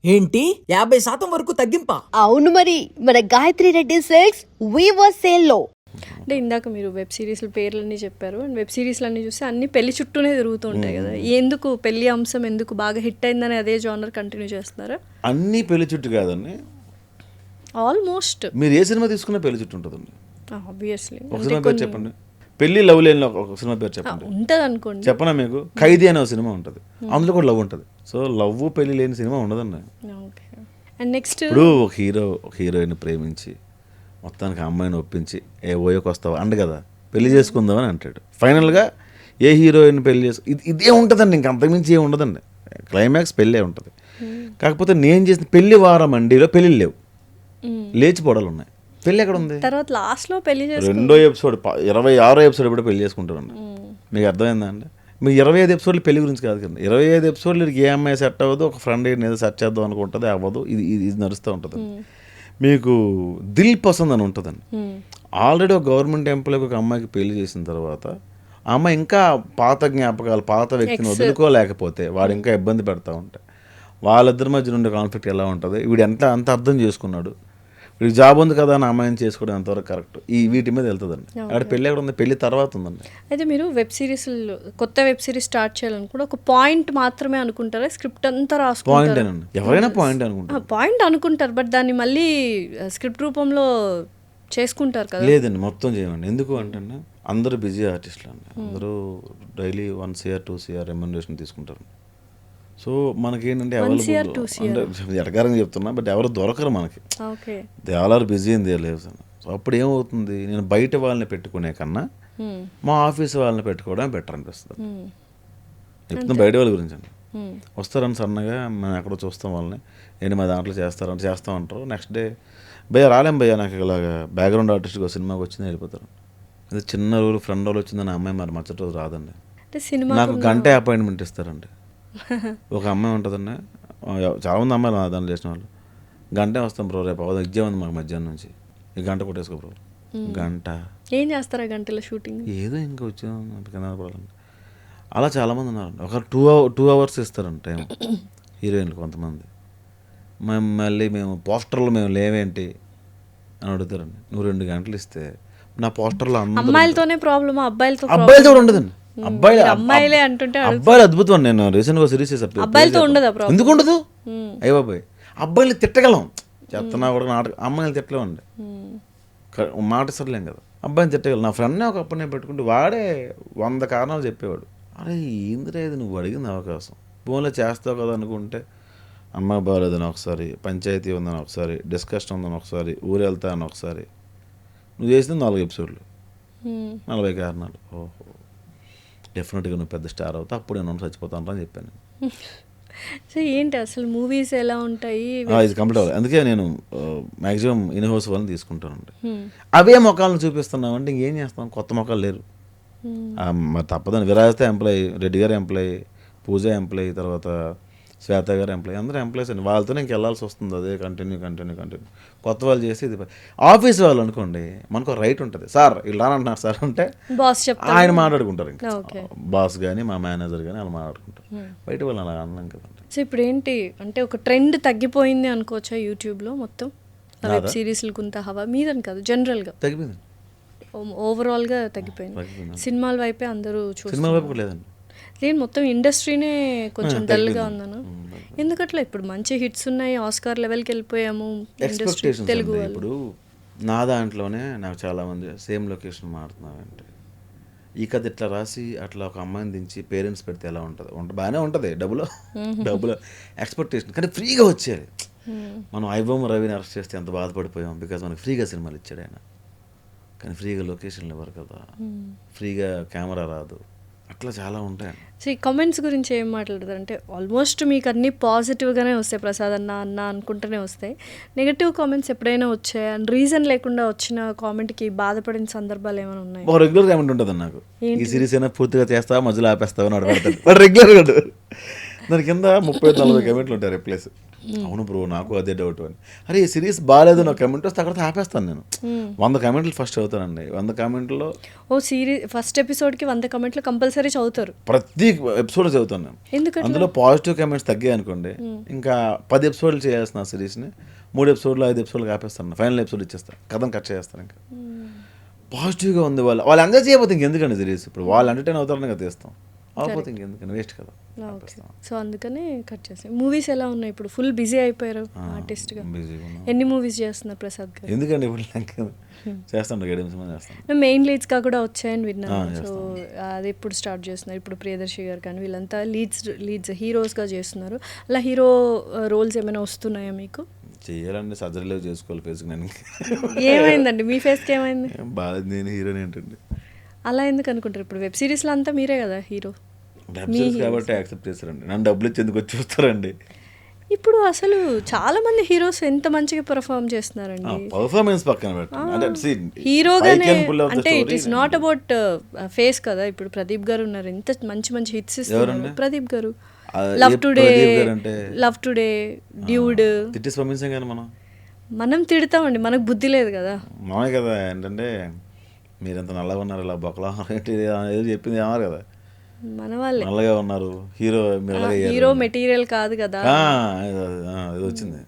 ఏంటి 50% వరకు తగ్గింపా? అవును మరి, మన Gayatri Reddy silks weaver sale లో. అంటే ఇందాక మీరు వెబ్ సిరీస్ల పేర్లన్నీ చెప్పారు అండ్ వెబ్ సిరీస్లు అన్నీ చూస్తే అన్ని పెళ్లి చుట్టూనే తిరుగుతూ ఉంటాయి కదా. ఎందుకు పెళ్లి అంశం ఎందుకు బాగా హిట్ అయిందని అదే జానర్ కంటిన్యూ చేస్తున్నారా? అన్నీ పెళ్లి చుట్టు కాదండి, ఆల్మోస్ట్ మీరు ఏ సినిమా తీసుకున్నా పెళ్లి చుట్టు ఉంటుందండి. ఆబ్వియస్లీ ఒక సినిమా పేరు చెప్పండి, పెళ్లి లవ్ లేని ఒక సినిమా పేరు చెప్పండి. ఉంటుంది అనుకోండి. చెప్పనా మీకు, ఖైదీ అనే ఒక సినిమా ఉంటుంది, అందులో కూడా లవ్ ఉంటుంది. సో లవ్ పెళ్లి లేని సినిమా ఉండదండి. ఓకే. అండ్ నెక్స్ట్ ఇప్పుడు ఒక హీరోయిన్ ప్రేమించి మొత్తానికి ఆ అమ్మాయిని ఒప్పించి ఓయోకి వస్తావా అండి కదా, పెళ్లి చేసుకుందామని అంటాడు. ఫైనల్గా ఏ హీరోయిన్ పెళ్లి ఇదే ఉంటుందండి, ఇంక అంతకుమించి ఏమి ఉండదండి. క్లైమాక్స్ పెళ్ళే ఉంటుంది. కాకపోతే నేను చేసిన పెళ్లి వారం మండిలో పెళ్ళిళ్ళు లేవు, లేచిపోవడాలు ఉన్నాయి. పెళ్ళి ఎక్కడ ఉంది? తర్వాత లాస్ట్లో పెళ్లి రెండో ఎపిసోడ్ 26వ ఎపిసోడ్ ఎప్పుడు పెళ్లి చేసుకుంటారండి. మీకు అర్థమైందా అండి? మీకు 25 ఎపిసోడ్లు పెళ్లి గురించి కాదు కదా, 25 ఎపిసోడ్లు ఏ అమ్మాయి సెట్ అవ్వదు, ఒక ఫ్రెండ్ ఏదో సెట్ చేద్దాం అనుకుంటుంది, అవ్వదు. ఇది నడుస్తూ ఉంటుంది. మీకు దిల్ పసంద్ అని ఉంటుందండి. ఆల్రెడీ ఒక గవర్నమెంట్ ఎంప్లాయ్కి ఒక అమ్మాయికి పెళ్లి చేసిన తర్వాత ఆ అమ్మాయి ఇంకా పాత జ్ఞాపకాలు, పాత వ్యక్తిని వదులుకోలేకపోతే వాడు ఇంకా ఇబ్బంది పెడతా ఉంటాయి. వాళ్ళిద్దరి మధ్య ఉండే కాన్ఫ్లిక్ట్ ఎలా ఉంటుంది, వీడు అంత అర్థం చేసుకున్నాడు, వీడికి జాబ్ ఉంది కదా అని అమ్మాయిని చేసుకోవడం ఎంతవరకు కరెక్ట్, వీటి మీద వెళ్తుందండి. అక్కడ పెళ్ళి ఎక్కడ ఉంది? పెళ్లి తర్వాత ఉందండి. అయితే మీరు వెబ్ సిరీస్లో కొత్త వెబ్ సిరీస్ స్టార్ట్ చేయాలనుకుంటే ఒక పాయింట్ మాత్రమే అనుకుంటారా? స్క్రిప్ట్ అంతా రాసుకుంటారా? పాయింట్ అండి, ఎవరైనా పాయింట్ అనుకుంటారు. పాయింట్ అనుకుంటారు, బట్ దాన్ని మళ్ళీ స్క్రిప్ట్ రూపంలో చేసుకుంటారు కదా. లేదండి, మొత్తం చేయమండి. ఎందుకు అంటే అందరూ బిజీ ఆర్టిస్టులు అండి, అందరూ డైలీ 1 CR 2 CR రెమ్యునరేషన్ తీసుకుంటారు. సో మనకేంటంటే అవైలబుల్ ఎటకారంగా చెప్తున్నా, బట్ ఎవరు దొరకరు మనకి. They all are busy in their lives. So అప్పుడు ఏమవుతుంది, నేను బయట వాళ్ళని పెట్టుకునే కన్నా మా ఆఫీస్ వాళ్ళని పెట్టుకోవడం బెటర్ అనిపిస్తుంది. చెప్తున్నా బయట వాళ్ళ గురించి అండి. వస్తారని సన్నగా మేము ఎక్కడో చూస్తాం వాళ్ళని, ఏంటి మా దాంట్లో చేస్తామంటారు. నెక్స్ట్ డే భయ్య రాలేం భయ్య, నాకు ఇలాగా బ్యాక్గ్రౌండ్ ఆర్టిస్ట్గా సినిమాకి వచ్చింది వెళ్ళిపోతారు. అది చిన్న రోజు ఫ్రెండ్ వాళ్ళు వచ్చిందని అమ్మాయి మరి మచ్చటి రోజు రాదండి. నాకు గంటే అపాయింట్మెంట్ ఇస్తారండి. ఒక అమ్మాయి ఉంటుందండి, చాలామంది అమ్మాయిలు దాంట్లో చేసిన వాళ్ళు, గంటే వస్తాం బ్రో, రేపు అవదా ఎగ్జామ్ ఉంది మాకు మధ్యాహ్నం నుంచి, ఈ గంట కొట్టేసుకో బ్రో. గంట ఏం చేస్తారా గంటలో షూటింగ్? ఏదో ఇంకా వచ్చాను. అలా చాలామంది ఉన్నారండి. ఒక 2 hours ఇస్తారండి టైం హీరోయిన్లు కొంతమంది. మళ్ళీ మేము పోస్టర్లు మేము లేవేంటి అని అడుగుతారండి. నువ్వు 2 గంటలు ఇస్తే నా పోస్టర్లో అమ్మాయిలతోనే ప్రాబ్లమా? అబ్బాయిలతో ఉండదండి. అమ్మాయిలే అంటుంటే అబ్బాయిలు అద్భుతం అండి. నేను రీసెంట్గా సిరీస్ అబ్బాయిలతో ఉండదా? ఎందుకు ఉండదు? అయ్య బాబాయ్, అబ్బాయిలు తిట్టగలం, చెప్తున్నా కూడా నాటకం. అమ్మాయిలు తిట్టలేమండి, మాట సరలేం కదా. అబ్బాయిని తిట్టగలం. నా ఫ్రెండ్నే ఒక అప్పనే పెట్టుకుంటే వాడే 100 కారణాలు చెప్పేవాడు. అరే ఏందిరా ఇది, నువ్వు అడిగింది అవకాశం, ఫోన్లో చేస్తావు కదా అనుకుంటే, అమ్మాయి బాగాలేదని ఒకసారి, పంచాయతీ ఉందని ఒకసారి, డిస్కషన్ ఉందని ఒకసారి, ఊరు వెళ్తా అని ఒకసారి, నువ్వు చేసింది 4 ఎపిసోడ్లు, 40 కారణాలు. ఓహో, డెఫినెట్గా నువ్వు పెద్ద స్టార్ అవుతా, అప్పుడు నేను చచ్చిపోతాను అని చెప్పాను. సో ఏంటి అసలు మూవీస్ ఎలా ఉంటాయి? ఇది కంప్లీట్ అవ్వాలి. అందుకే నేను మ్యాక్సిమం ఇన్ హౌస్ వాళ్ళని తీసుకుంటానండి. అవే మొక్కలను చూపిస్తున్నామంటే ఇంకేం చేస్తాం, కొత్త మొక్కలు లేరు. మరి తప్పదని విరాజిత ఎంప్లాయీ, రెడ్డి గారు ఎంప్లాయీ, పూజ ఎంప్లాయీ, తర్వాత శ్వేత గారు ఎంప్లాయీ, అందరూ ఎంప్లాయీస్ అండి. వాళ్ళతో ఇంక వెళ్ళాల్సి వస్తుంది. అదే కంటిన్యూ. కొత్త వాళ్ళు చేసి ఇది ఆఫీస్ వాళ్ళు అనుకోండి, మనకు రైట్ ఉంటుంది. సార్ ఇలా అంటున్నారు సార్ అంటే బాస్ చెప్తారు, ఆయన మాట్లాడుకుంటారు. ఇంకా బాస్ కానీ మా మేనేజర్ కానీ అలా మాట్లాడుకుంటారు. బయట వాళ్ళు అలా అన్నాం కదండి. సో ఇప్పుడు ఏంటి అంటే ఒక ట్రెండ్ తగ్గిపోయింది అనుకోవచ్చా యూట్యూబ్లో మొత్తం? వెబ్ సిరీస్లు కొంత హవా మీదని కాదు, జనరల్గా తగ్గిపోయింది, ఓవరాల్గా తగ్గిపోయింది. సినిమాల వైపే అందరూ సినిమా వైపు లేదండి, లేదు మొత్తం ఇండస్ట్రీనే కొంచెం డల్గా ఉందను. ఎందుకట్లా? ఇప్పుడు మంచి హిట్స్ ఉన్నాయి, ఆస్కార్ లెవెల్కి వెళ్ళిపోయాము. తెలుగు ఇప్పుడు నా దాంట్లోనే నాకు చాలామంది సేమ్ లొకేషన్ మారుతున్నారంటే, ఈ కథ ఇట్లా రాసి అట్లా ఒక అమ్మాయిని దించి పేరెంట్స్ పెడితే ఎలా ఉంటుంది? బాగానే ఉంటుంది, డబ్బులు ఎక్స్పెక్టేషన్, కానీ ఫ్రీగా వచ్చేయాలి. మనం ఐబొమ్మ రవిని అరెస్ట్ చేస్తే ఎంత బాధపడిపోయాం, బికాజ్ మనకి ఫ్రీగా సినిమాలు ఇచ్చాడు ఆయన. కానీ ఫ్రీగా లొకేషన్లు ఇవ్వరు కదా, ఫ్రీగా కెమెరా రాదు, అట్లా చాలా ఉంటాయి. సో ఈ కామెంట్స్ గురించి ఏం మాట్లాడతారు అంటే, ఆల్మోస్ట్ మీకు అన్నీ పాజిటివ్గానే వస్తాయి, ప్రసాద్ అన్న అనుకుంటూనే వస్తాయి. నెగిటివ్ కామెంట్స్ ఎప్పుడైనా వచ్చాయి అండ్ రీజన్ లేకుండా వచ్చిన కామెంట్కి బాధపడిన సందర్భాలు ఏమైనా ఉన్నాయి? ఒక రెగ్యులర్ కామెంట్ ఉంటుంది నాకు, ఈ సిరీస్ అయినా పూర్తిగా చేస్తావా మధ్యలో ఆపేస్తావా అని అడగడతాను. బట్ రెగ్యులర్గా దాని కింద 30-40 కామెంట్లు ఉంటాయి రిప్లైస్. అవును బ్రో నాకు అదే డౌట్ అని. అరే ఈ సిరీస్ బాగాలేదు నాకు కమెంట్ వస్తే అక్కడ ఆపేస్తాను నేను. 100 కమెంట్లు ఫస్ట్ చదువుతానండి. 100 కమెంట్లో ఓ ఫస్ట్ ఎపిసోడ్కి 100 కమెంట్లు కంపల్సరీ చదువుతారు. ప్రతి ఎపిసోడ్ చదువుతాను నేను. ఎందుకంటే అందులో పాజిటివ్ కమెంట్స్ తగ్గాయి అనుకోండి, ఇంకా 10 ఎపిసోడ్లు చేయాల్సిన సిరీస్ని 3 ఎపిసోడ్లు 5 ఎపిసోడ్లు ఆపేస్తాను. ఫైనల్ ఎపిసోడ్ ఇచ్చేస్తాను, కథను కట్ చేస్తాను. ఇంకా పాజిటివ్గా ఉంది వాళ్ళు ఎంజాయ్ చేయకపోతే ఇంకెందుకండి సిరీస్. ఇప్పుడు వాళ్ళు ఎంటర్టైన్ అవుతారని కదా తీస్తాం, అవ్వకపోతే ఇంకెందుకని వేస్ట్ కదా. సో అందుకనే కట్ చేస్తాం. మూవీస్ ఎలా ఉన్నాయి ఇప్పుడు? ఫుల్ బిజీ అయిపోయారు ఆర్టిస్ట్గా. బిజీగా ఉన్నాం. ఎన్ని మూవీస్ చేస్తున్నారు ప్రసాద్ గారు? ఎందుకండి ఇప్పుడు చేస్తాను 7 సినిమా చేస్తాను. మెయిన్ లీడ్స్గా కూడా వచ్చాయని విన్నాను. సో అది ఎప్పుడు స్టార్ట్ చేస్తున్నారు? ఇప్పుడు ప్రియదర్శి గారు కానీ వీళ్ళంతా లీడ్స్ హీరోస్గా చేస్తున్నారు. అలా హీరో రోల్స్ ఏమైనా వస్తున్నాయా మీకు? చేయాలండి, సర్జరీలో చేసుకోవాలి ఫేస్కి. నేను ఏమైందండి మీ ఫేస్కి? ఏమైంది? బాగా నేను హీరోని ఏంటండి అలా ఎందుకు అనుకుంటారు? ఇప్పుడు వెబ్ సిరీస్లో అంతా మీరే కదా హీరో. వెబ్ సిరీస్ కాబట్టి యాక్సెప్ట్ చేస్తారండి. నన్ను డబ్బులు ఇచ్చి ఎందుకు వచ్చి చూస్తారండి. ఇప్పుడు అసలు చాలా మంది హీరోస్ ఎంత మంచిగా పర్ఫామ్ చేస్తున్నారండి. పర్ఫార్మెన్స్ పక్కన పెట్టండి, అంటే హీరోగానే అంటే it is not about face కదా. ఇప్పుడు ప్రదీప్ గారు ఉన్నారు, ఎంత మంచి మంచి హిట్స్ ఇస్తున్నారు. ప్రదీప్ గారు లవ్ టుడే డ్యూడ్ తిట్టేసి పంపించాం కానీ మనం తిడతామండి, మనకు బుద్ధి లేదు కదా. మామే కదా. ఏంటంటే మీరెంత నల్లగా ఉన్నారు, ఇలా బొక్కలా ఏదో చెప్పింది ఏమన్నారు కదా, మన వాళ్ళే నల్లగా ఉన్నారు హీరో, మీరు హీరో మెటీరియల్ కాదు కదా. ఇది వచ్చింది.